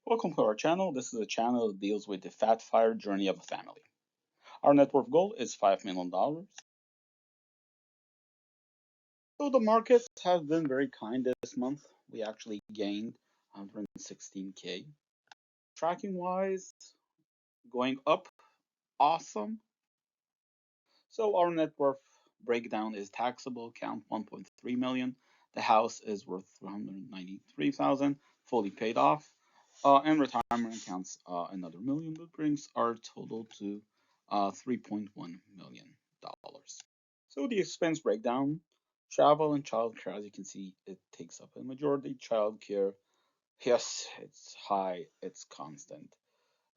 Welcome to our channel. This is a channel that deals with the fat fire journey of a family. Our net worth goal is $5 million. So the markets have been very kind this month. We actually gained 116K. Tracking wise, going up, awesome. So our net worth breakdown is taxable account 1.3 million. The house is worth 393,000, fully paid off. And retirement accounts another million, that brings our total to $3.1 million. So the expense breakdown, travel and childcare, as you can see, it takes up a majority. Childcare, yes, it's high, it's constant,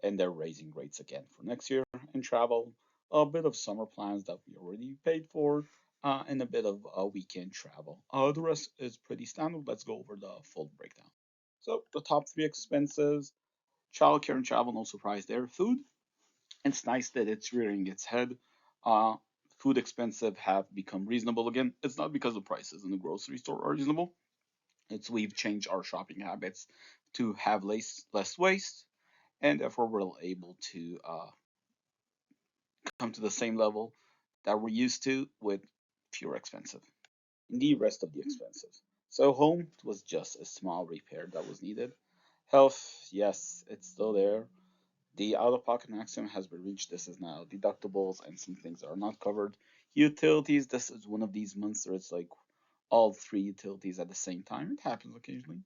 and they're raising rates again for next year. And travel, a bit of summer plans that we already paid for, and a bit of weekend travel. The rest is pretty standard. Let's go over the full breakdown. So the top three expenses, childcare and travel, no surprise there. Food, it's nice that it's rearing its head. Uh, Food expensive have become reasonable again. It's not because the prices in the grocery store are reasonable. It's we've changed our shopping habits to have less waste, and therefore we're able to come to the same level that we're used to with fewer expensive. The rest of the expenses. So home was just a small repair that was needed. Health, yes, it's still there. The out-of-pocket maximum has been reached. This is now deductibles and some things are not covered. Utilities, this is one of these months where it's like all three utilities at the same time. It happens occasionally.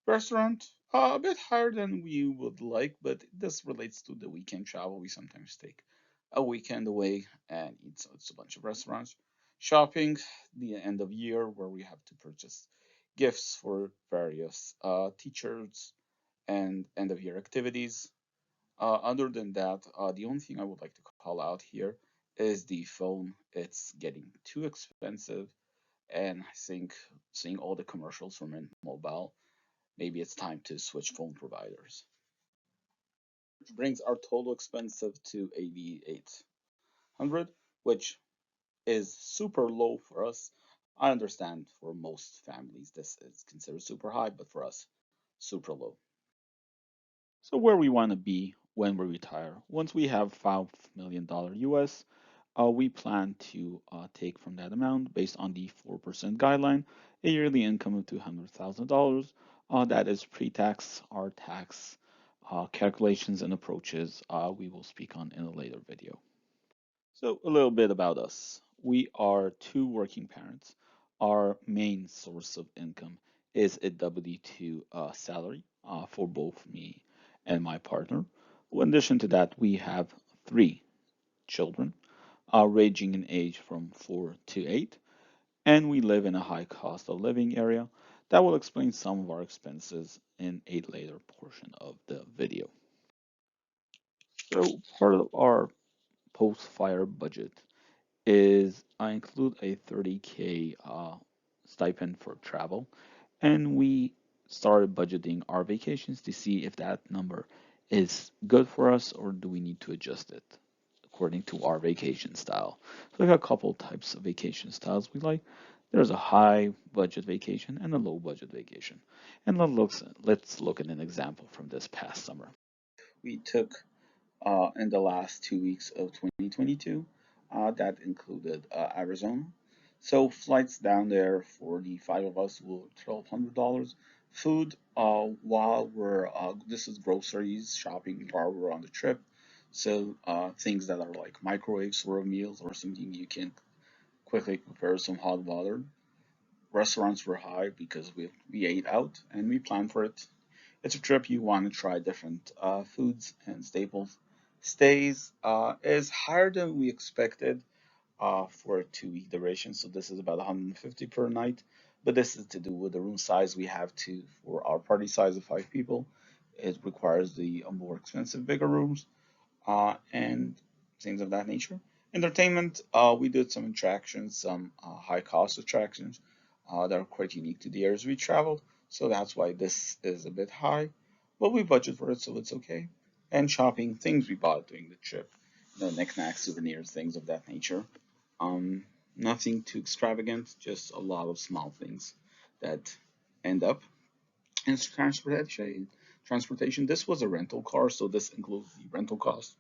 Restaurant, a bit higher than we would like, but this relates to the weekend travel. We sometimes take a weekend away and eat, so it's a bunch of restaurants. Shopping, the end of year where we have to purchase gifts for various teachers and end of year activities. Other than that, the only thing I would like to call out here is the phone. It's getting too expensive, and I think seeing all the commercials from Mint Mobile, maybe it's time to switch phone providers. Which brings our total expensive to 8,800, which is super low for us. I understand for most families this is considered super high, but for us, super low. So where we want to be when we retire, once we have $5 million US, we plan to take from that amount based on the 4% guideline, a yearly income of $200,000. That is pre-tax. Our tax calculations and approaches we will speak on in a later video. So a little bit about us. We are two working parents. Our main source of income is a W-2 salary for both me and my partner. In addition to that, we have three children, ranging in age from 4 to 8, and we live in a high cost of living area. That will explain some of our expenses in a later portion of the video. So part of our post-fire budget is I include a 30K stipend for travel, and we started budgeting our vacations to see if that number is good for us or do we need to adjust it according to our vacation style. So we have a couple types of vacation styles we like. There's a high budget vacation and a low budget vacation. And let's look at an example from this past summer. We took in the last 2 weeks of 2022. That included Arizona. So flights down there for the five of us were $1,200. Food while we're this is groceries shopping while we're on the trip. So things that are like microwaves for meals or something you can quickly prepare some hot water. Restaurants were high because we ate out and we planned for it. It's a trip you want to try different foods and staples. Stays is higher than we expected for a 2 week duration, so this is about 150 per night. But this is to do with the room size we have to for our party size of 5 people. It requires the more expensive, bigger rooms and things of that nature. Entertainment, we did some attractions, some high cost attractions that are quite unique to the areas we traveled. So that's why this is a bit high, but we budget for it, so it's okay. And shopping, things we bought during the trip, knickknacks, souvenirs, things of that nature. Um, Nothing too extravagant, just a lot of small things that end up in transportation. Transportation, this was a rental car, so this includes the rental cost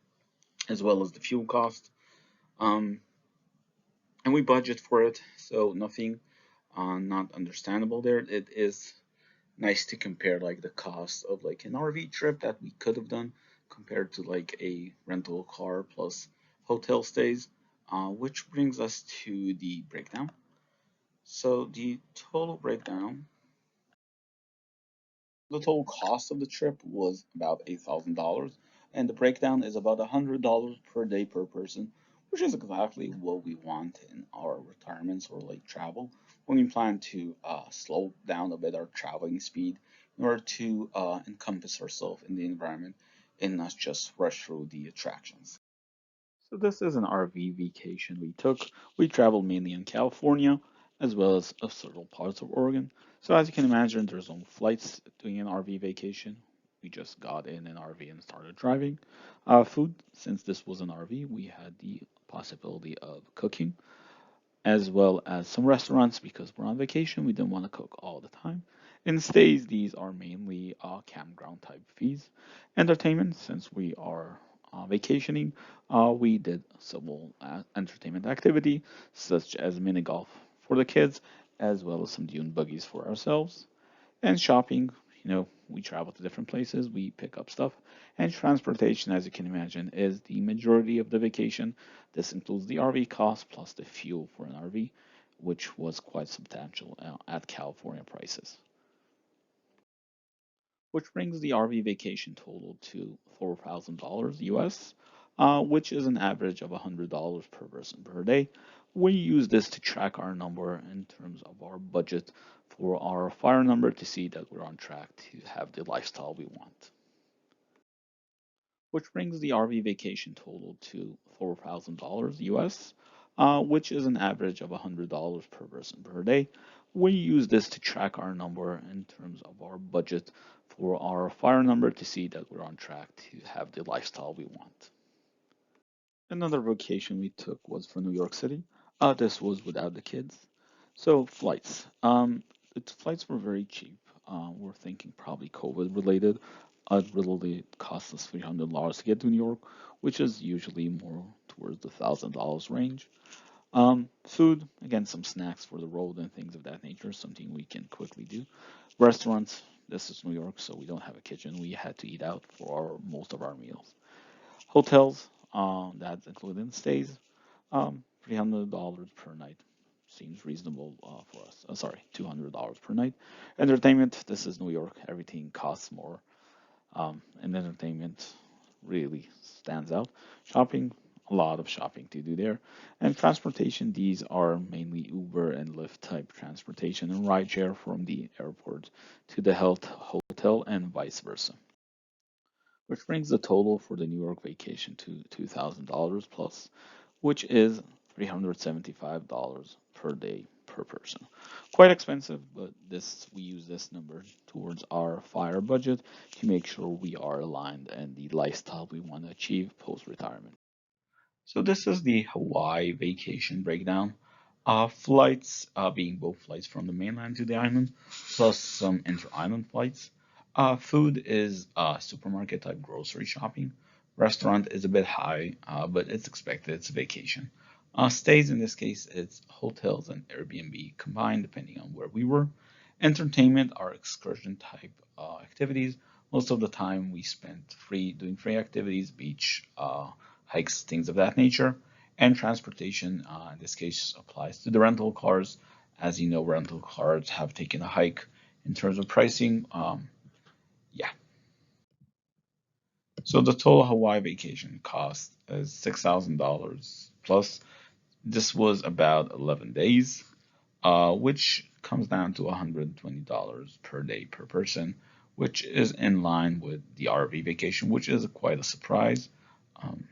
as well as the fuel cost. Um, and we budget for it, so nothing not understandable there. It is nice to compare like the cost of like an RV trip that we could have done compared to like a rental car plus hotel stays, which brings us to the breakdown. So the total cost of the trip was about $8,000, and the breakdown is about $100 per day per person, which is exactly what we want in our retirements or like travel when we plan to slow down a bit our traveling speed in order to encompass ourselves in the environment and not just rush through the attractions. So this is an RV vacation we took. We traveled mainly in California as well as several parts of Oregon. So as you can imagine, there's no flights doing an RV vacation. We just got in an RV and started driving. Food, since this was an RV, we had the possibility of cooking as well as some restaurants because we're on vacation. We didn't want to cook all the time. In stays, these are mainly campground type fees. Entertainment, since we are vacationing, we did several entertainment activity such as mini golf for the kids, as well as some dune buggies for ourselves. And shopping, we travel to different places, we pick up stuff. And transportation, as you can imagine, is the majority of the vacation. This includes the RV cost plus the fuel for an RV, which was quite substantial at California prices. Which brings the RV vacation total to $4,000 US, which is an average of $100 per person per day. We use this to track our number in terms of our budget for our fire number to see that we're on track to have the lifestyle we want. Which brings the RV vacation total to $4,000 US, which is an average of $100 per person per day. We use this to track our number in terms of our budget for our fire number to see that we're on track to have the lifestyle we want. Another vacation we took was for New York City. This was without the kids. So flights. Its flights were very cheap. We're thinking probably COVID related. It really cost us $300 to get to New York, which is usually more towards the $1,000 range. Food, again, some snacks for the road and things of that nature, something we can quickly do. Restaurants, this is New York, so we don't have a kitchen. We had to eat out for most of our meals. Hotels, that's including stays, $300 per night. Seems reasonable for us. Sorry, $200 per night. Entertainment, this is New York. Everything costs more. And entertainment really stands out. Shopping, a lot of shopping to do there. And transportation, these are mainly Uber and Lyft type transportation and rideshare from the airport to the health hotel and vice versa. Which brings the total for the New York vacation to $2,000 plus, which is $375 per day per person. Quite expensive, but this we use this number towards our fire budget to make sure we are aligned and the lifestyle we want to achieve post retirement. So this is the Hawaii vacation breakdown. Flights being both flights from the mainland to the island, plus some inter-island flights. Food is supermarket type grocery shopping. Restaurant is a bit high, but it's expected. It's a vacation. Stays in this case, it's hotels and Airbnb combined, depending on where we were. Entertainment are excursion type activities. Most of the time we spent doing free activities, beach, hikes, things of that nature. And transportation, in this case, applies to the rental cars. As you know, rental cars have taken a hike in terms of pricing. Yeah. So the total Hawaii vacation cost is $6,000 plus. This was about 11 days, which comes down to $120 per day per person, which is in line with the RV vacation, which is quite a surprise. Um,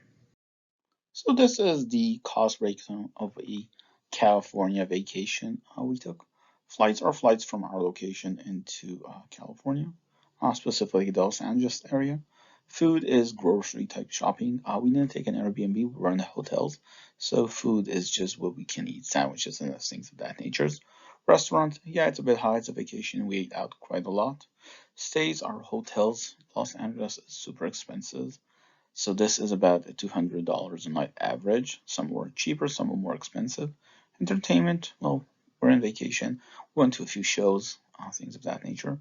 So this is the cost breakdown of a California vacation we took. Flights are flights from our location into California, specifically the Los Angeles area. Food is grocery type shopping. We didn't take an Airbnb, we were in the hotels. So food is just what we can eat, sandwiches and things of that nature. Restaurant, yeah, it's a bit high, it's a vacation. We ate out quite a lot. Stays are hotels. Los Angeles is super expensive. So this is about $200 a night average. Some were cheaper, some were more expensive. Entertainment, well, we're on vacation. We went to a few shows, things of that nature.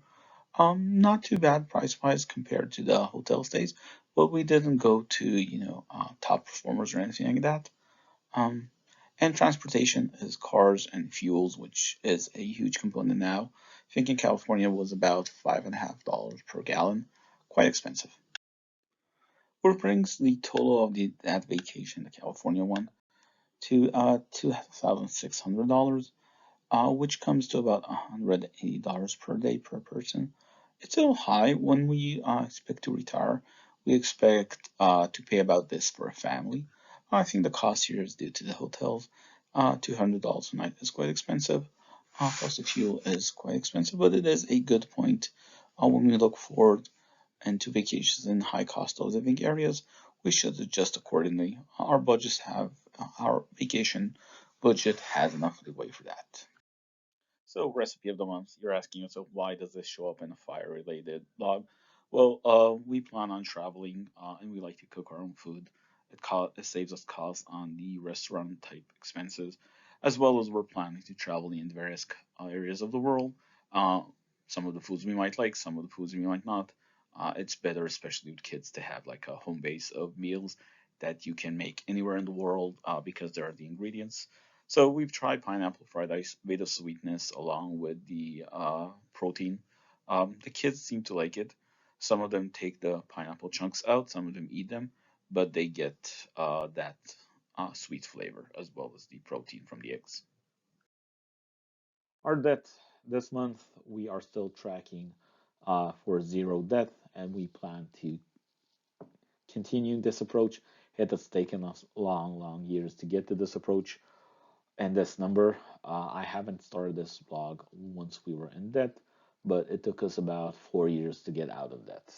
Not too bad price-wise compared to the hotel stays, but we didn't go to, top performers or anything like that. Um, and transportation is cars and fuels, which is a huge component now. I think in California was about $5.50 per gallon, quite expensive. What brings the total of that vacation, the California one, to $2,600, which comes to about $180 per day per person. It's a little high when we expect to retire. We expect to pay about this for a family. I think the cost here is due to the hotels. $200 a night is quite expensive. Plus the fuel is quite expensive, but it is a good point when we look forward into vacations in high cost of living areas. We should adjust accordingly. Our vacation budget has enough leeway for that. So, recipe of the month. You're asking yourself, why does this show up in a fire-related log? Well, we plan on traveling, and we like to cook our own food. It saves us costs on the restaurant type expenses, as well as we're planning to travel in various areas of the world. Uh, some of the foods we might like, some of the foods we might not. It's better, especially with kids, to have like a home base of meals that you can make anywhere in the world because there are the ingredients. So we've tried pineapple fried rice, made of sweetness along with the protein. The kids seem to like it. Some of them take the pineapple chunks out, some of them eat them, but they get that sweet flavor as well as the protein from the eggs. Our debt this month, we are still tracking for zero debt, and we plan to continue this approach. It has taken us long, long years to get to this approach and this number. I haven't started this blog once we were in debt, but it took us about 4 years to get out of debt.